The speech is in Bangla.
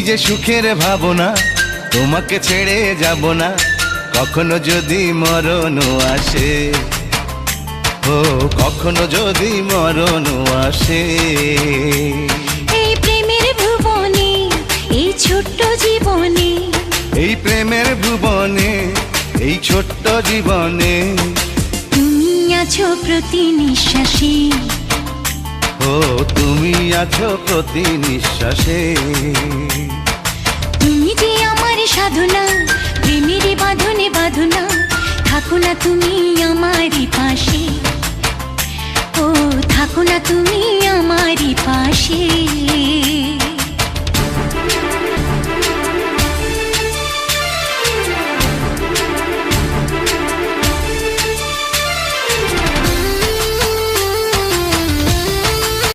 যে সুখের ভাবনা, তোমাকে ছেড়ে যাব না কখনো যদি মরণ আসে। ও কখনো যদি মরণ আসে। এই প্রেমের ভুবনে, এই ছোট্ট জীবনে, এই প্রেমের ভুবনে, এই ছোট্ট জীবনে তুমি আছো প্রতি নিঃশ্বাসে। ও তুমি আছো প্রতি নিঃশ্বাসে। তুমি যে আমার সাধনা, প্রেমের বাঁধনে বাঁধনা, থাকো না তুমি আমারই পাশে। ও থাকো না তুমি